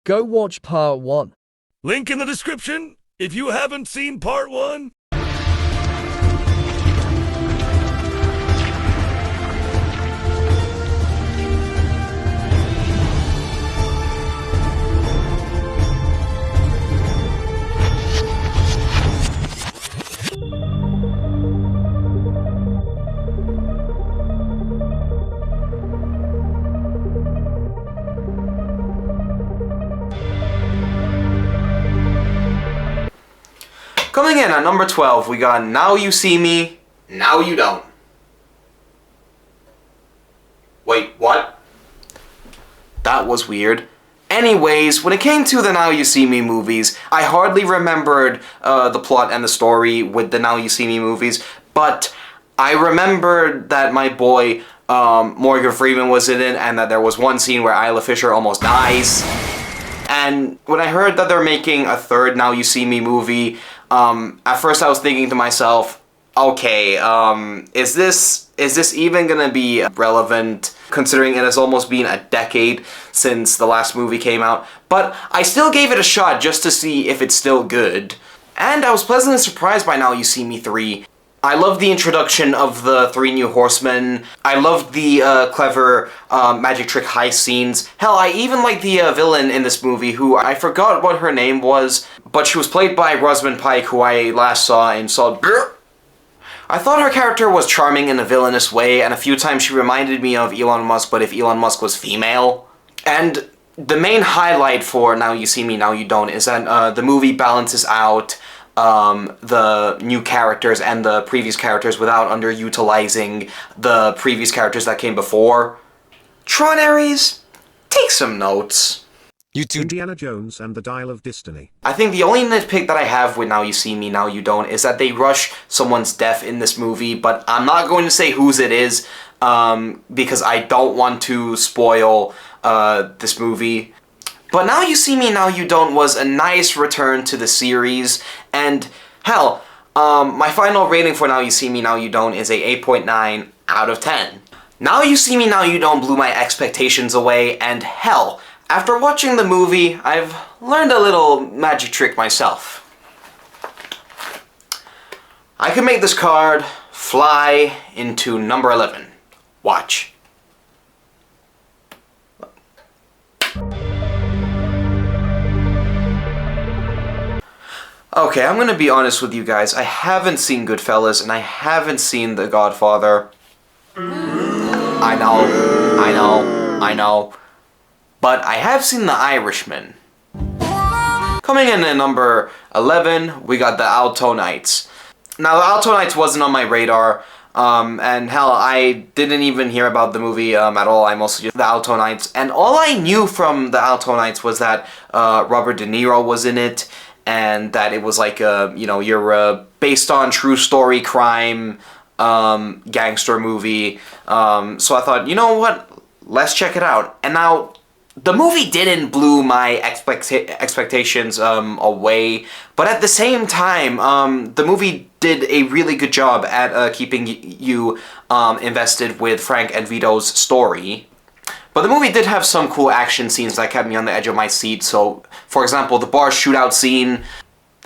Go watch part 1. Link in the description if you haven't seen part 1. Coming in at number 12, we got Now You See Me, Now You Don't. Wait, what? That was weird. Anyways, when it came to the Now You See Me movies, I hardly remembered the plot and the story with the Now You See Me movies, but I remembered that my boy Morgan Freeman was in it, and that there was one scene where Isla Fisher almost dies. And when I heard that they're making a third Now You See Me movie, at first I was thinking to myself, okay, is this even gonna be relevant, considering it has almost been a decade since the last movie came out? But I still gave it a shot just to see if it's still good. And I was pleasantly surprised by Now You See Me 3. I loved the introduction of the 3 new horsemen. I loved the clever magic trick heist scenes. Hell, I even liked the villain in this movie, who I forgot what her name was, but she was played by Rosamund Pike, who I last saw in Solid Brrr. I thought her character was charming in a villainous way, and a few times she reminded me of Elon Musk, but if Elon Musk was female. And the main highlight for Now You See Me, Now You Don't is that the movie balances out the new characters and the previous characters without underutilizing the previous characters that came before. Tron Ares, take some notes. Indiana Jones and the Dial of Destiny. I think the only nitpick that I have with Now You See Me, Now You Don't is that they rush someone's death in this movie, but I'm not going to say whose it is, because I don't want to spoil this movie. But Now You See Me, Now You Don't was a nice return to the series, and hell, my final rating for Now You See Me, Now You Don't is a 8.9 out of 10. Now You See Me, Now You Don't blew my expectations away, and hell, after watching the movie, I've learned a little magic trick myself. I can make this card fly into number 11. Watch. Okay, I'm gonna be honest with you guys. I haven't seen Goodfellas, and I haven't seen The Godfather. I know. But I have seen The Irishman. Coming in at number 11, we got The Alto Knights. Now, The Alto Knights wasn't on my radar, and hell, I didn't even hear about the movie at all. I mostly just The Alto Knights, and all I knew from The Alto Knights was that Robert De Niro was in it, and that it was like your based on true story crime gangster movie. So I thought, you know what, let's check it out. And now, the movie didn't blow my expectations away, but at the same time, the movie did a really good job at keeping you invested with Frank and Vito's story. But the movie did have some cool action scenes that kept me on the edge of my seat. So, for example, the bar shootout scene.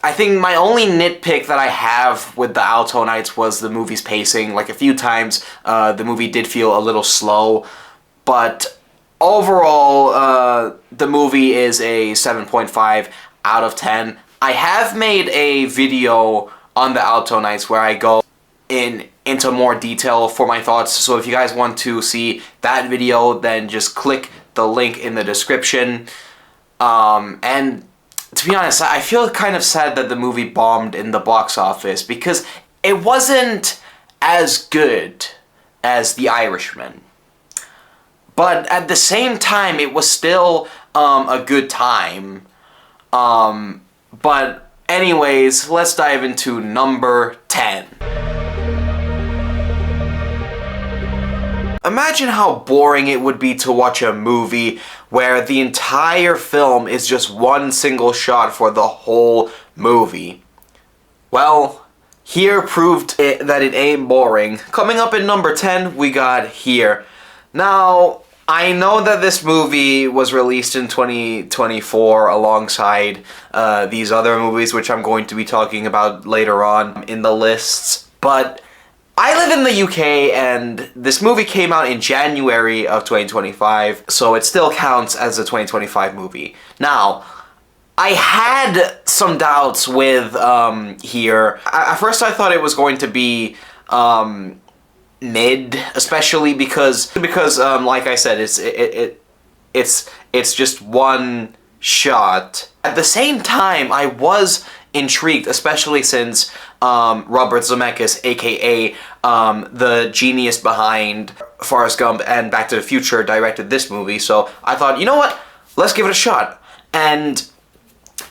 I think my only nitpick that I have with The Alto Knights was the movie's pacing. Like, a few times, the movie did feel a little slow. But overall, the movie is a 7.5 out of 10. I have made a video on The Alto Knights where I go into more detail for my thoughts, so if you guys want to see that video, then just click the link in the description. And to be honest, I feel kind of sad that the movie bombed in the box office, because it wasn't as good as The Irishman. But at the same time, it was still a good time. But anyways, let's dive into number 10. Imagine how boring it would be to watch a movie where the entire film is just one single shot for the whole movie. Well, here proved that it ain't boring. Coming up at number 10, we got Here. Now, I know that this movie was released in 2024 alongside these other movies, which I'm going to be talking about later on in the lists, but I live in the UK, and this movie came out in January of 2025, so it still counts as a 2025 movie. Now, I had some doubts with here. At first I thought it was going to be mid, especially because like I said, it's just one shot. At the same time, I was intrigued, especially since Robert Zemeckis, aka the genius behind Forrest Gump and Back to the Future, directed this movie. So I thought, you know what? Let's give it a shot. And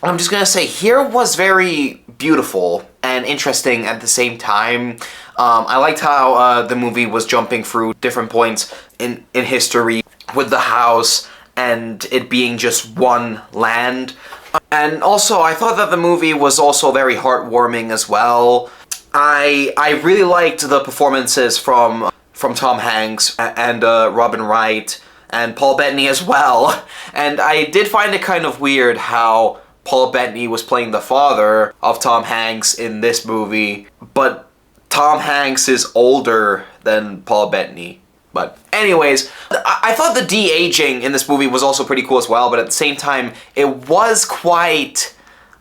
I'm just gonna say, here was very beautiful and interesting at the same time. I liked how the movie was jumping through different points in history with the house and it being just one land. And also, I thought that the movie was also very heartwarming as well. I really liked the performances from Tom Hanks and Robin Wright and Paul Bettany as well. And I did find it kind of weird how Paul Bettany was playing the father of Tom Hanks in this movie, but Tom Hanks is older than Paul Bettany. But anyways, I thought the de-aging in this movie was also pretty cool as well, but at the same time, it was quite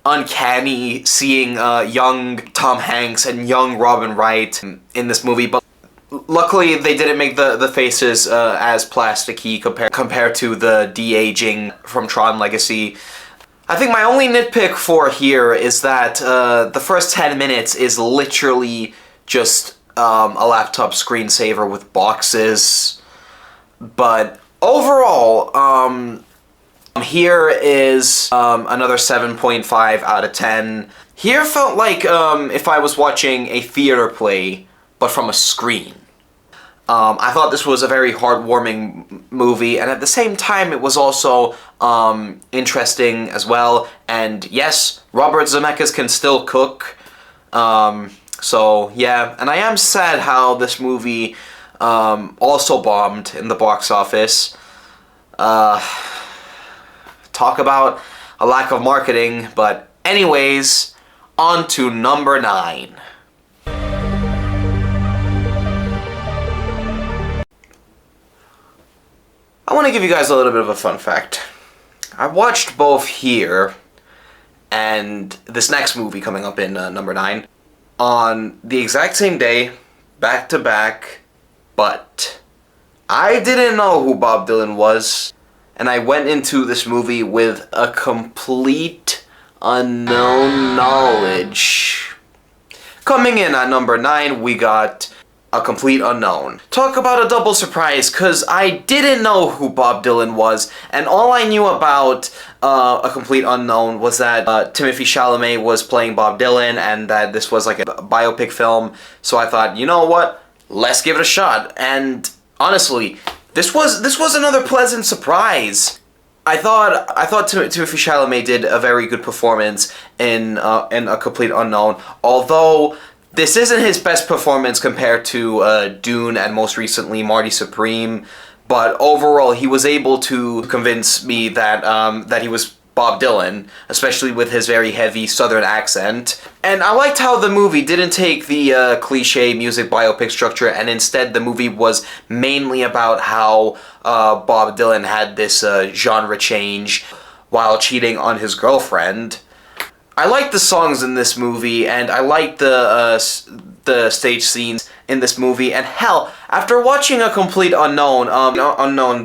uncanny seeing young Tom Hanks and young Robin Wright in this movie, but luckily they didn't make the faces as plasticky compared to the de-aging from Tron Legacy. I think my only nitpick for here is that the first 10 minutes is literally just a laptop screensaver with boxes. But overall, here is another 7.5 out of 10. Here felt like if I was watching a theater play, but from a screen. I thought this was a very heartwarming movie, and at the same time it was also interesting as well. And yes, Robert Zemeckis can still cook. So yeah, and I am sad how this movie also bombed in the box office. Talk about a lack of marketing, but anyways, on to number 9. I want to give you guys a little bit of a fun fact. I watched both here and this next movie coming up in number 9 on the exact same day, back to back, but I didn't know who Bob Dylan was, and I went into this movie with a complete unknown knowledge. Coming in at number 9, we got A Complete Unknown. Talk about a double surprise, because I didn't know who Bob Dylan was, and all I knew about A Complete Unknown was that Timothée Chalamet was playing Bob Dylan, and that this was like a biopic film, so I thought, you know what, let's give it a shot. And honestly, this was another pleasant surprise. I thought Timothée Chalamet did a very good performance in A Complete Unknown, although this isn't his best performance compared to Dune and most recently Marty Supreme, but overall he was able to convince me that that he was Bob Dylan, especially with his very heavy southern accent. And I liked how the movie didn't take the cliche music biopic structure, and instead the movie was mainly about how Bob Dylan had this genre change while cheating on his girlfriend. I liked the songs in this movie, and I liked the stage scenes in this movie. And hell, after watching A Complete Unknown,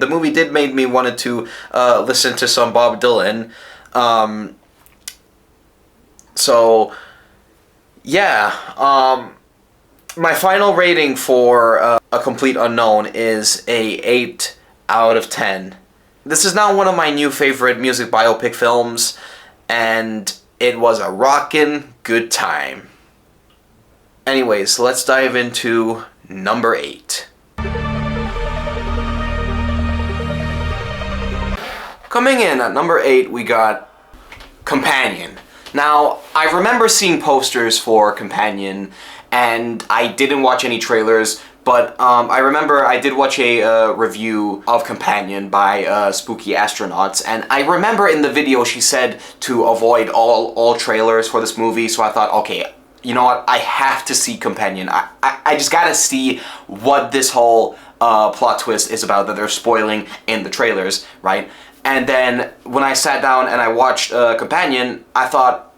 the movie did make me wanted to listen to some Bob Dylan. So yeah, my final rating for A Complete Unknown is a 8 out of 10. This is now one of my new favorite music biopic films, and it was a rockin' good time. Anyways, let's dive into number 8. Coming in at number 8, we got Companion. Now, I remember seeing posters for Companion, and I didn't watch any trailers, But I remember I did watch a review of Companion by Spooky Astronauts, and I remember in the video she said to avoid all trailers for this movie, so I thought, okay, you know what, I have to see Companion. I just gotta see what this whole plot twist is about that they're spoiling in the trailers, right? And then when I sat down and I watched Companion, I thought,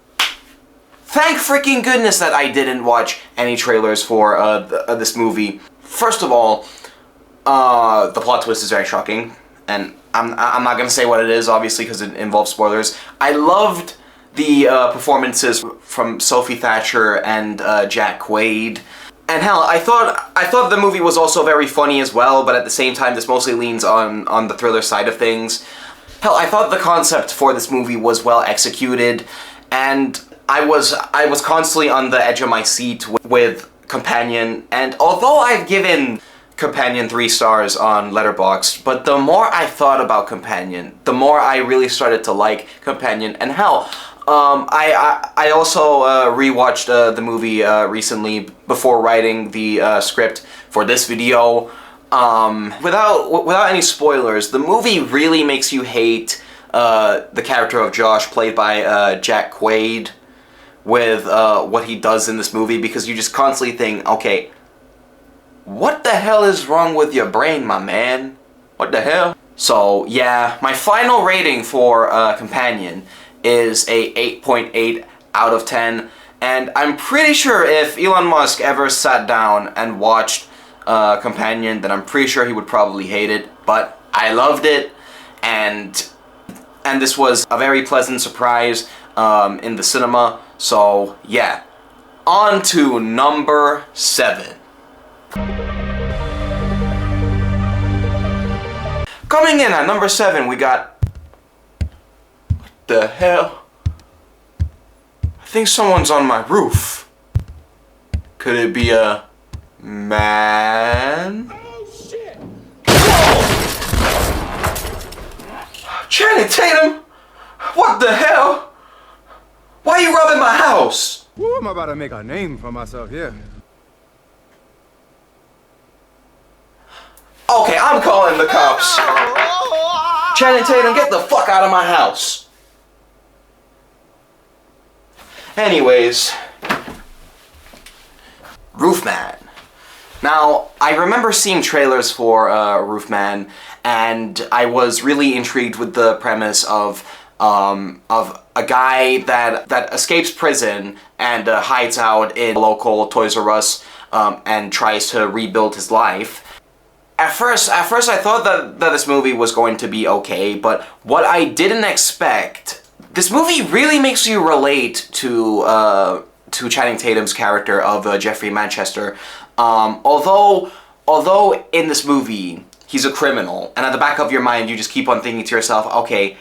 thank freaking goodness that I didn't watch any trailers for this movie. First of all, the plot twist is very shocking, and I'm not gonna say what it is, obviously, because it involves spoilers. I loved the performances from Sophie Thatcher and Jack Quaid, and hell, I thought the movie was also very funny as well. But at the same time, this mostly leans on the thriller side of things. Hell, I thought the concept for this movie was well executed, and I was constantly on the edge of my seat with Companion, and although I've given Companion 3 stars on Letterboxd, but the more I thought about Companion, the more I really started to like Companion. And hell, I also rewatched the movie recently before writing the script for this video. Without any spoilers, the movie really makes you hate the character of Josh, played by Jack Quaid, with what he does in this movie, because you just constantly think, okay, what the hell is wrong with your brain, my man? What the hell? So yeah, my final rating for Companion is a 8.8 out of 10, and I'm pretty sure if Elon Musk ever sat down and watched Companion, then I'm pretty sure he would probably hate it, but I loved it, and this was a very pleasant surprise in the cinema. So yeah, on to number 7. Coming in at number 7, we got... What the hell? I think someone's on my roof. Could it be a man? Oh shit! Channing Tatum! What the hell? Why are you robbing my house? Woo, I'm about to make a name for myself here. Okay, I'm calling the cops. Channing Tatum, get the fuck out of my house. Anyways, Roofman. Now, I remember seeing trailers for Roofman, and I was really intrigued with the premise of a guy that escapes prison and hides out in a local Toys R Us and tries to rebuild his life. At first I thought that this movie was going to be okay, but what I didn't expect, this movie really makes you relate to Channing Tatum's character of Jeffrey Manchester. Although in this movie he's a criminal, and at the back of your mind you just keep on thinking to yourself, okay,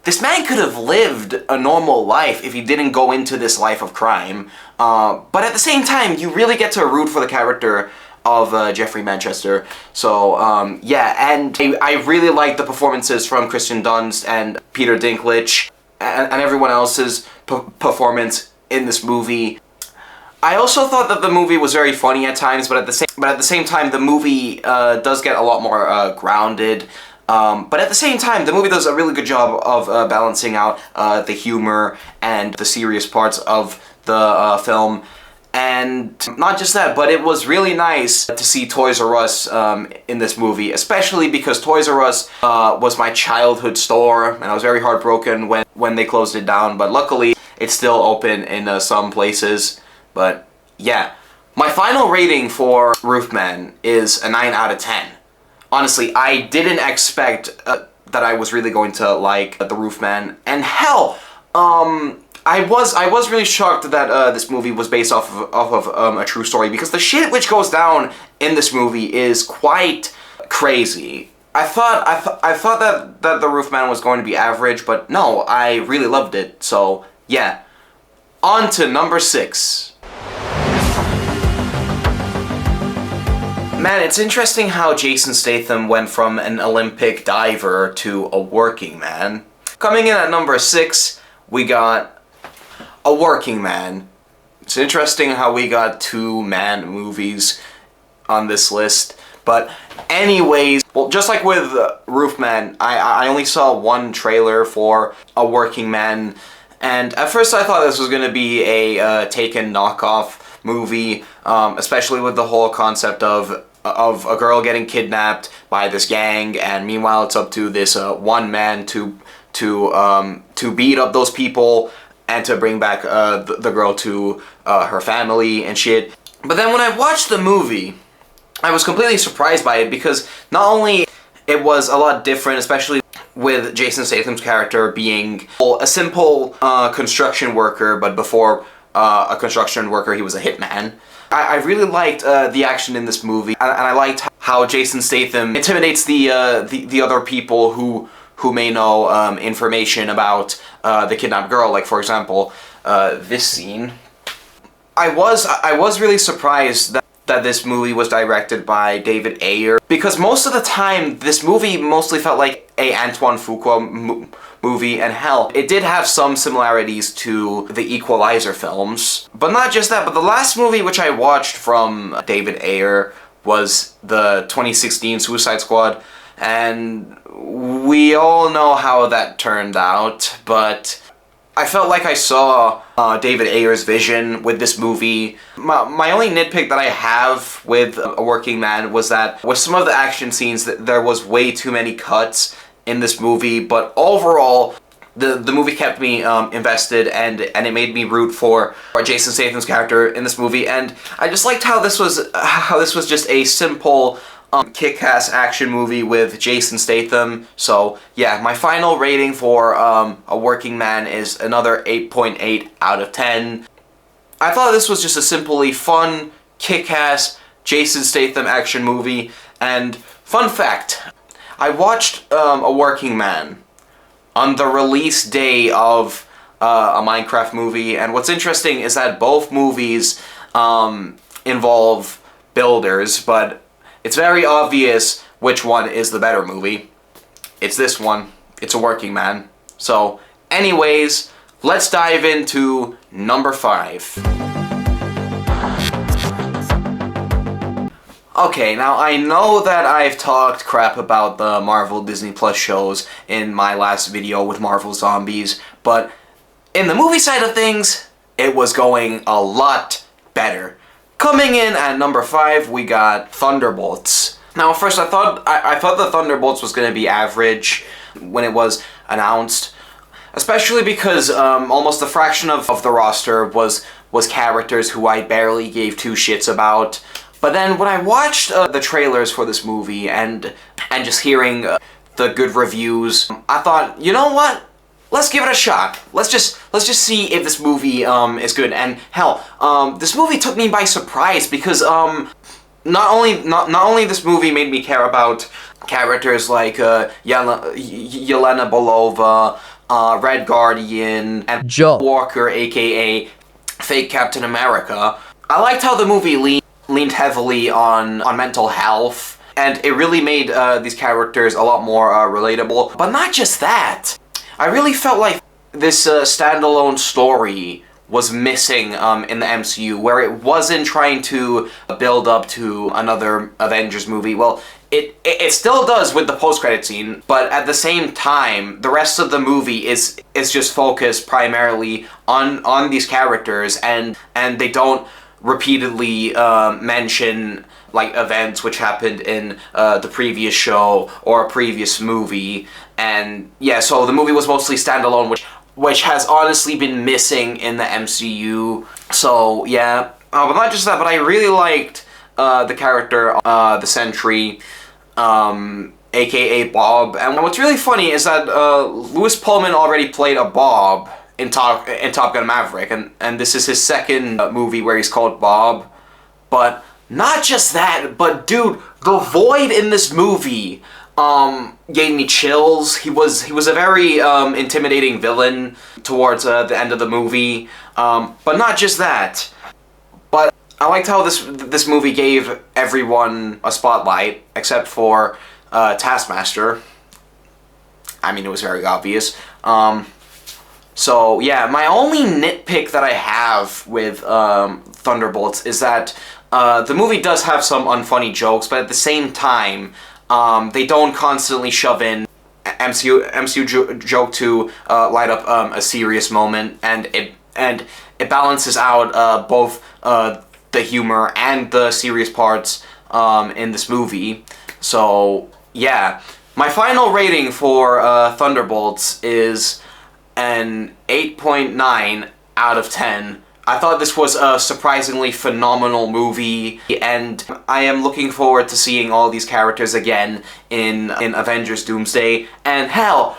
this man could have lived a normal life if he didn't go into this life of crime. But at the same time, you really get to root for the character of Jeffrey Manchester. So yeah, and I really like the performances from Kristen Dunst and Peter Dinklage and everyone else's performance in this movie. I also thought that the movie was very funny at times, but at the same time, the movie does get a lot more grounded. But at the same time, the movie does a really good job of balancing out the humor and the serious parts of the film. And not just that, but it was really nice to see Toys R Us in this movie, especially because Toys R Us was my childhood store, and I was very heartbroken when they closed it down, but luckily it's still open in some places. But yeah, my final rating for Roofman is a 9 out of 10. Honestly, I didn't expect that I was really going to like The Roofman, and hell, I was really shocked that this movie was based off of a true story, because the shit which goes down in this movie is quite crazy. I thought that The Roofman was going to be average, but no, I really loved it. So yeah, on to number 6. Man, it's interesting how Jason Statham went from an Olympic diver to a working man. Coming in at number 6, we got A Working Man. It's interesting how we got 2 man movies. on this list. But anyways, well, just like with Roofman, I only saw one trailer for A Working Man, and at first I thought this was going to be a Taken knockoff movie, especially with the whole concept of a girl getting kidnapped by this gang, and meanwhile it's up to this one man to beat up those people and to bring back the girl to her family and shit. But then when I watched the movie, I was completely surprised by it, because not only it was a lot different, especially with Jason Statham's character being a simple construction worker, but before a construction worker he was a hitman. I really liked the action in this movie, and I liked how Jason Statham intimidates the other people who may know information about the kidnapped girl. Like, for example, this scene. I was really surprised that this movie was directed by David Ayer, because most of the time this movie mostly felt like a Antoine Fuqua movie, and hell, it did have some similarities to the Equalizer films. But not just that, but the last movie which I watched from David Ayer was the 2016 Suicide Squad, and we all know how that turned out, but I felt like I saw David Ayer's vision with this movie. My only nitpick that I have with A Working Man was that with some of the action scenes, there was way too many cuts in this movie, but overall, the movie kept me invested, and it made me root for Jason Statham's character in this movie, and I just liked how this was just a simple kick-ass action movie with Jason Statham. So yeah, my final rating for A Working Man is another 8.8 out of 10. I thought this was just a simply fun, kick-ass Jason Statham action movie. And fun fact, I watched A Working Man on the release day of a Minecraft movie, and what's interesting is that both movies involve builders, but it's very obvious which one is the better movie. It's this one. It's A Working Man. So, anyways, let's dive into number 5. Okay, now I know that I've talked crap about the Marvel Disney Plus shows in my last video with Marvel Zombies, but in the movie side of things, it was going a lot better. Coming in at number 5, we got Thunderbolts. Now, first I thought the Thunderbolts was going to be average when it was announced, especially because almost a fraction of the roster was characters who I barely gave two shits about. But then when I watched the trailers for this movie and just hearing the good reviews, I thought, you know what? Let's give it a shot. Let's just see if this movie is good. And hell, this movie took me by surprise, because not only this movie made me care about characters like Yelena Belova, Red Guardian, and Joel Walker, aka Fake Captain America. I liked how the movie leaned heavily on mental health, and it really made these characters a lot more relatable. But not just that. I really felt like this standalone story was missing in the MCU, where it wasn't trying to build up to another Avengers movie. Well, it still does with the post-credit scene, but at the same time, the rest of the movie is just focused primarily on these characters, and they don't repeatedly mention like events which happened in the previous show or a previous movie. And yeah, so the movie was mostly standalone, which has honestly been missing in the MCU. So yeah, but not just that, but I really liked the character, the Sentry, aka Bob. And what's really funny is that Lewis Pullman already played a Bob in Top Gun Maverick, and this is his second movie where he's called Bob. But not just that, but dude, the Void in this movie gave me chills. He was a very intimidating villain towards the end of the movie. But not just that, but I liked how this movie gave everyone a spotlight except for Taskmaster. I mean, it was very obvious. So yeah, my only nitpick that I have with Thunderbolts is that the movie does have some unfunny jokes, but at the same time, they don't constantly shove in MCU joke to light up a serious moment, and it balances out both the humor and the serious parts in this movie. So yeah, my final rating for Thunderbolts is an 8.9 out of 10. I thought this was a surprisingly phenomenal movie, and I am looking forward to seeing all these characters again in Avengers Doomsday. And hell,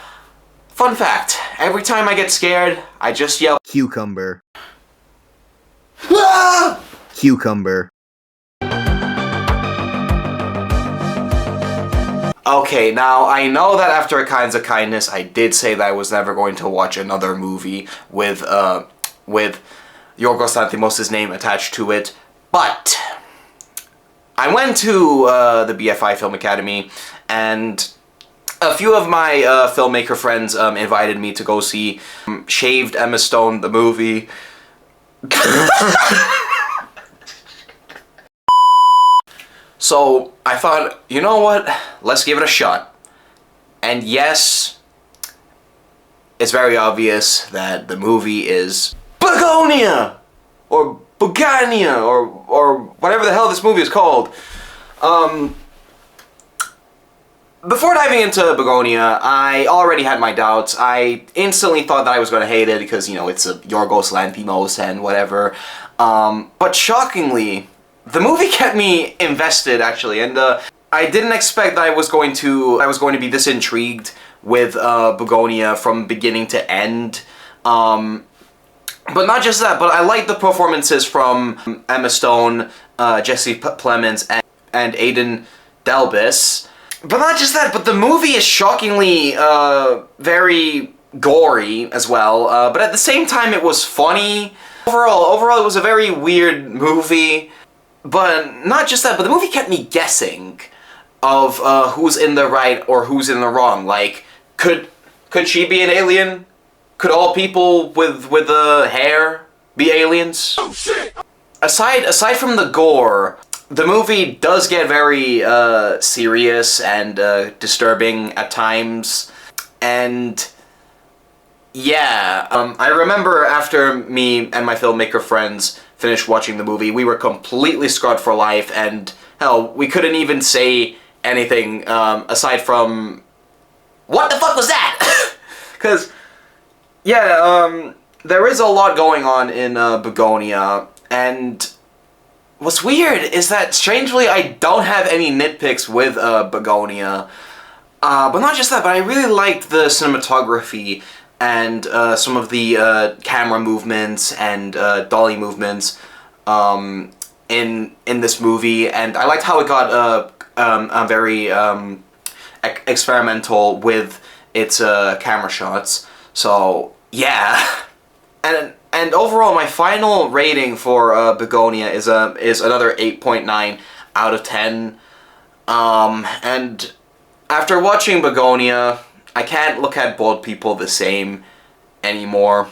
fun fact, every time I get scared, I just yell, Cucumber. "Ah!" Cucumber. Okay, now I know that after Kinds of Kindness, I did say that I was never going to watch another movie with Yorgos Lanthimos' name attached to it, but I went to the BFI Film Academy, and a few of my filmmaker friends invited me to go see Shaved Emma Stone, the movie. So I thought, you know what, let's give it a shot. And yes, it's very obvious that the movie is Begonia! Or Bugania, or whatever the hell this movie is called. Before diving into Begonia, I already had my doubts. I instantly thought that I was going to hate it because, you know, it's a Yorgos Lanthimos and whatever. But shockingly, the movie kept me invested, actually, and I didn't expect that I was going to be this intrigued with Begonia from beginning to end. But not just that, but I liked the performances from Emma Stone, Jesse Plemons, and Aidan Delbis. But not just that, but the movie is shockingly very gory as well. But at the same time, it was funny. Overall, it was a very weird movie. But not just that, but the movie kept me guessing of who's in the right or who's in the wrong. Like, could she be an alien? Could all people with hair be aliens? Oh shit! Aside from the gore, the movie does get very serious and disturbing at times. And yeah, I remember after me and my filmmaker friends finished watching the movie, we were completely scarred for life, and hell, we couldn't even say anything aside from, "What the fuck was that?" Because, yeah, there is a lot going on in Begonia, and what's weird is that, strangely, I don't have any nitpicks with Begonia. But not just that, but I really liked the cinematography and some of the camera movements and dolly movements in this movie, and I liked how it got very experimental with its camera shots. So yeah, and overall, my final rating for Begonia is another 8.9 out of 10. And after watching Begonia, I can't look at bald people the same anymore.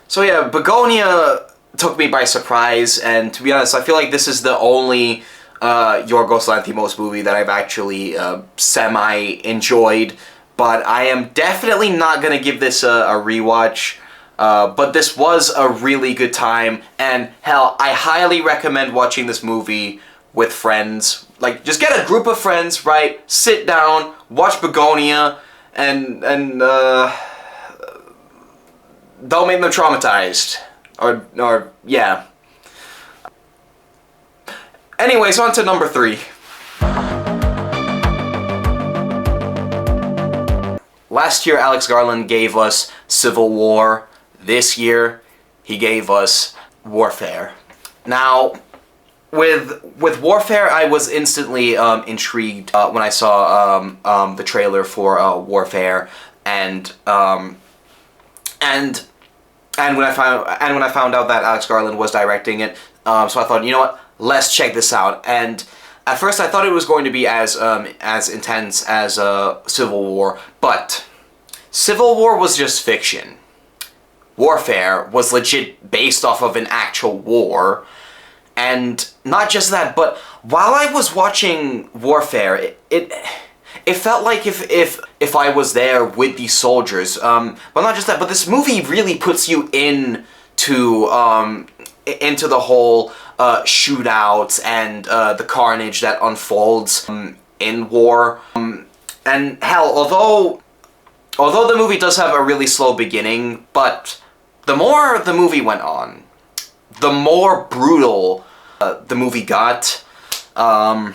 So yeah, Begonia took me by surprise, and to be honest, I feel like this is the only Yorgos Lanthimos movie that I've actually semi-enjoyed, but I am definitely not gonna give this a rewatch. But this was a really good time, and hell, I highly recommend watching this movie with friends. Like, just get a group of friends, right? Sit down, watch Begonia, and don't make them traumatized. Or yeah. Anyways, on to number 3. Last year, Alex Garland gave us Civil War. This year, he gave us Warfare. Now, with Warfare, I was instantly intrigued when I saw the trailer for Warfare, and when I found out that Alex Garland was directing it, so I thought, you know what, let's check this out. And at first, I thought it was going to be as intense as Civil War, but Civil War was just fiction. Warfare was legit based off of an actual war. And not just that, but while I was watching Warfare, it felt like if I was there with these soldiers. But not just that, but this movie really puts you into the whole shootouts and the carnage that unfolds in war. And hell, although the movie does have a really slow beginning, but the more the movie went on, the more brutal the movie got. The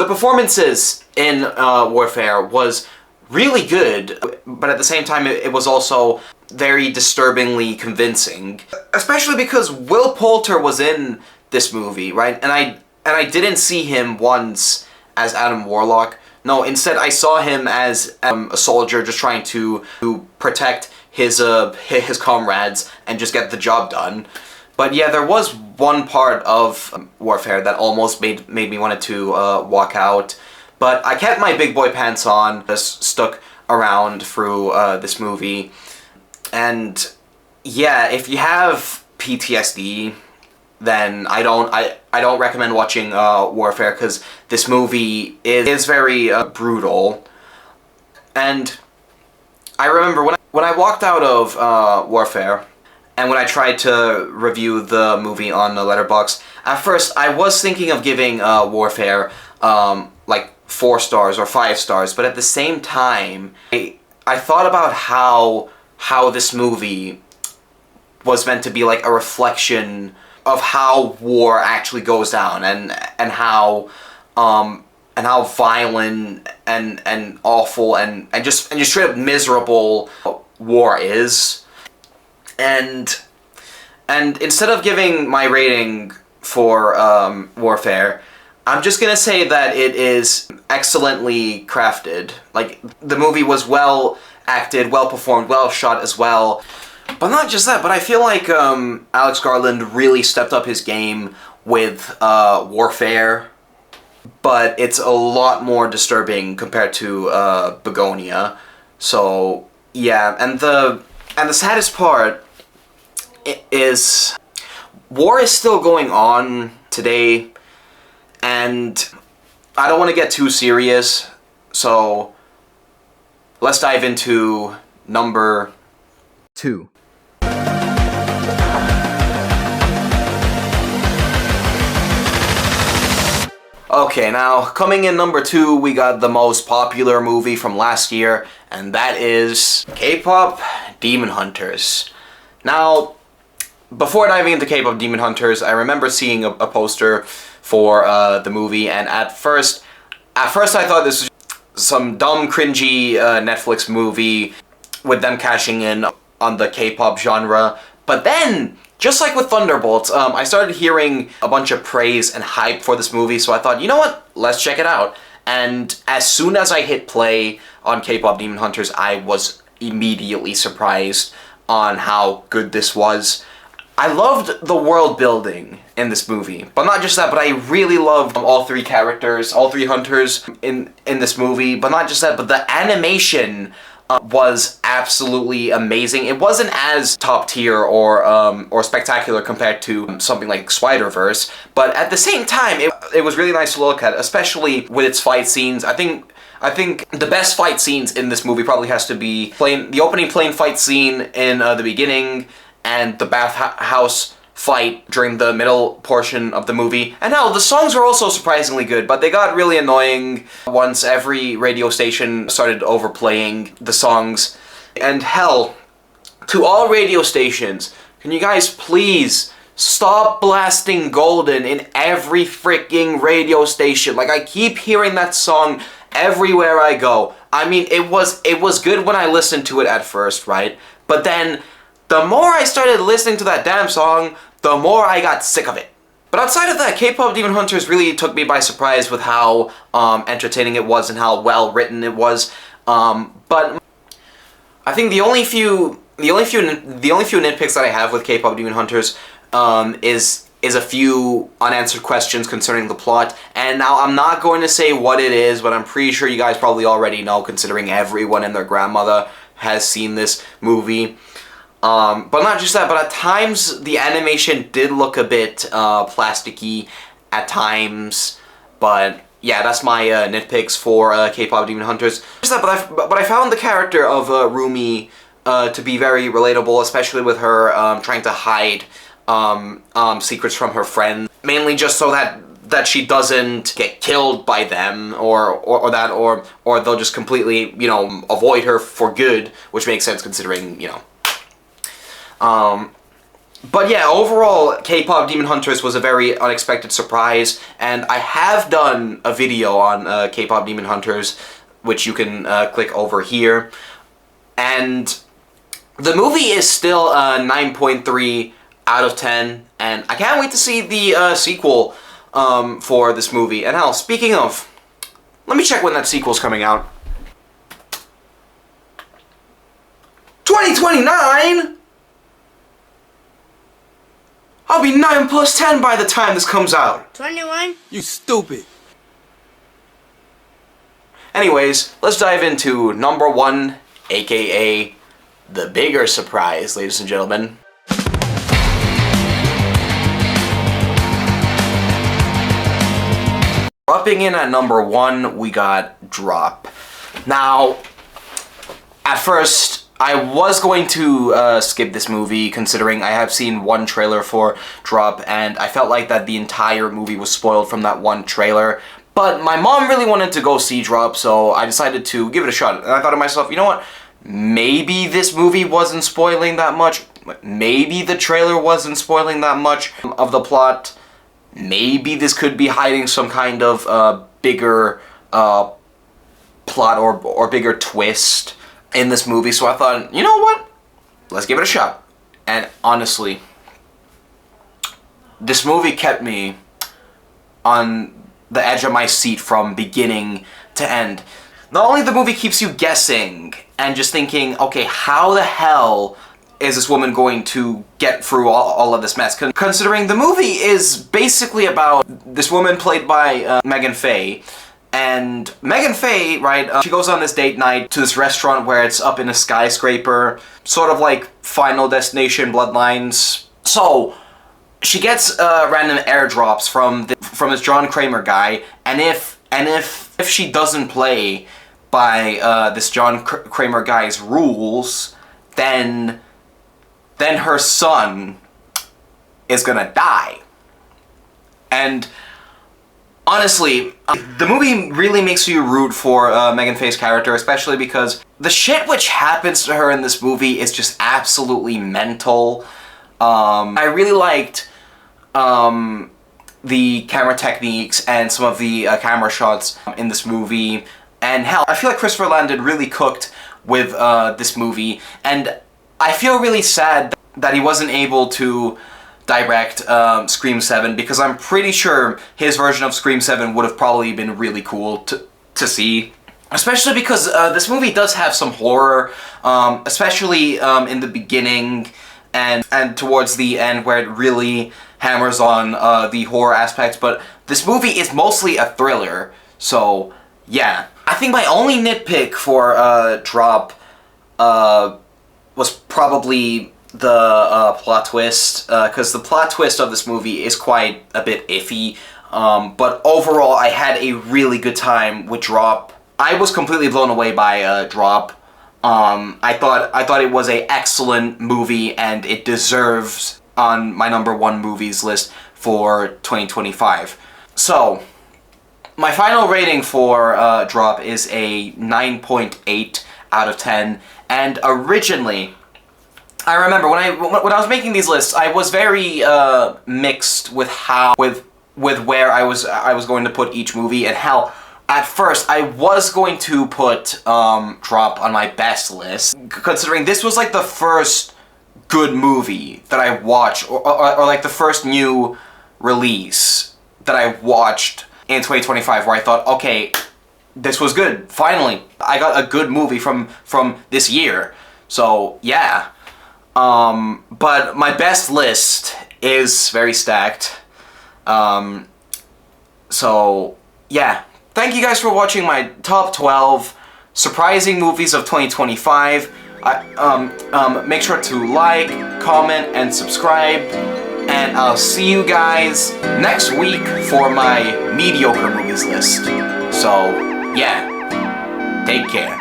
performances in Warfare was really good, but at the same time it was also very disturbingly convincing. Especially because Will Poulter was in this movie, right? And I didn't see him once as Adam Warlock. No, instead I saw him as a soldier just trying to protect his comrades and just get the job done. But yeah, there was one part of Warfare that almost made me want to walk out. But I kept my big boy pants on, just stuck around through this movie. And yeah, if you have PTSD, then I don't recommend watching Warfare, because this movie is very brutal. And I remember when I walked out of Warfare, and when I tried to review the movie on the Letterboxd, at first I was thinking of giving Warfare like 4 stars or 5 stars, but at the same time, I thought about how this movie was meant to be like a reflection of how war actually goes down, and how violent and awful and just straight up miserable war is. And instead of giving my rating for Warfare, I'm just gonna say that it is excellently crafted. Like, the movie was well acted, well performed, well shot as well. But not just that, but I feel like Alex Garland really stepped up his game with Warfare. But it's a lot more disturbing compared to Begonia. So yeah, and the saddest part is war is still going on today, and I don't want to get too serious, so let's dive into number 2. Okay, now coming in number 2, we got the most popular movie from last year, and that is K-pop Demon Hunters. Now, before diving into K-pop Demon Hunters, I remember seeing a poster for the movie, and at first I thought this was some dumb, cringy Netflix movie with them cashing in on the K-pop genre. But then, just like with Thunderbolts, I started hearing a bunch of praise and hype for this movie, so I thought, you know what, let's check it out. And as soon as I hit play on K-pop Demon Hunters, I was immediately surprised on how good this was. I loved the world building in this movie, but not just that, but I really loved all 3 characters, all 3 hunters in this movie, but not just that, but the animation was absolutely amazing. It wasn't as top tier or spectacular compared to something like Spider-Verse, but at the same time, it was really nice to look at, especially with its fight scenes. I think the best fight scenes in this movie probably has to be the opening plane fight scene in the beginning, and the bathhouse fight during the middle portion of the movie. And hell, the songs are also surprisingly good, but they got really annoying once every radio station started overplaying the songs. And hell, to all radio stations, can you guys please stop blasting Golden in every freaking radio station? Like, I keep hearing that song everywhere I go. I mean, it was good when I listened to it at first, right? But then, the more I started listening to that damn song, the more I got sick of it. But outside of that, K-pop Demon Hunters really took me by surprise with how entertaining it was and how well written it was. But I think the only few nitpicks that I have with K-pop Demon Hunters is a few unanswered questions concerning the plot. And now I'm not going to say what it is, but I'm pretty sure you guys probably already know, considering everyone and their grandmother has seen this movie. But not just that, but at times the animation did look a bit plasticky at times. But yeah, that's my nitpicks for K-pop Demon Hunters. Just that, but I found the character of Rumi to be very relatable, especially with her trying to hide secrets from her friends, mainly just so that she doesn't get killed by them, or they'll just completely, you know, avoid her for good, which makes sense considering, you know. But yeah, overall, K-pop Demon Hunters was a very unexpected surprise, and I have done a video on K-pop Demon Hunters, which you can click over here, and the movie is still a 9.3 out of 10, and I can't wait to see the sequel for this movie. And hell, speaking of, let me check when that sequel's coming out. 2029? I'll be 9 plus 10 by the time this comes out. 21? You stupid. Anyways, let's dive into number 1, aka the bigger surprise, ladies and gentlemen. Dropping in at number 1, we got Drop. Now, at first, I was going to skip this movie, considering I have seen one trailer for Drop, and I felt like that the entire movie was spoiled from that one trailer. But my mom really wanted to go see Drop, so I decided to give it a shot. And I thought to myself, you know what? Maybe this movie wasn't spoiling that much. Maybe the trailer wasn't spoiling that much of the plot. Maybe this could be hiding some kind of bigger plot or bigger twist in this movie. So I thought, you know what? Let's give it a shot. And honestly, this movie kept me on the edge of my seat from beginning to end. Not only the movie keeps you guessing and just thinking, okay, how the hell is this woman going to get through all of this mess? Considering the movie is basically about this woman played by Megan Faye. And Megan Faye, right, she goes on this date night to this restaurant where it's up in a skyscraper, sort of like Final Destination Bloodlines. So she gets random airdrops from this John Kramer guy, and if she doesn't play by this John Kramer guy's rules, then her son is gonna die. And honestly, the movie really makes you root for Megan Faye's character, especially because the shit which happens to her in this movie is just absolutely mental. I really liked the camera techniques and some of the camera shots in this movie. And hell, I feel like Christopher Landon really cooked with this movie, and I feel really sad that he wasn't able to direct Scream 7, because I'm pretty sure his version of Scream 7 would have probably been really cool to see. Especially because this movie does have some horror, especially in the beginning and towards the end, where it really hammers on the horror aspects, but this movie is mostly a thriller, so yeah. I think my only nitpick for Drop was probably the plot twist, because the plot twist of this movie is quite a bit iffy, but overall I had a really good time with Drop. I was completely blown away by Drop. I thought it was an excellent movie, and it deserves on my number 1 movies list for 2025. So, my final rating for Drop is a 9.8 out of 10, and originally, I remember when I was making these lists, I was very mixed with where I was going to put each movie, and how at first I was going to put Drop on my best list, considering this was like the first good movie that I watched, or like the first new release that I watched in 2025, where I thought, okay, this was good. Finally, I got a good movie from this year. So yeah. But my best list is very stacked. So yeah. Thank you guys for watching my top 12 surprising movies of 2025. Make sure to like, comment, and subscribe. And I'll see you guys next week for my mediocre movies list. So, yeah, take care.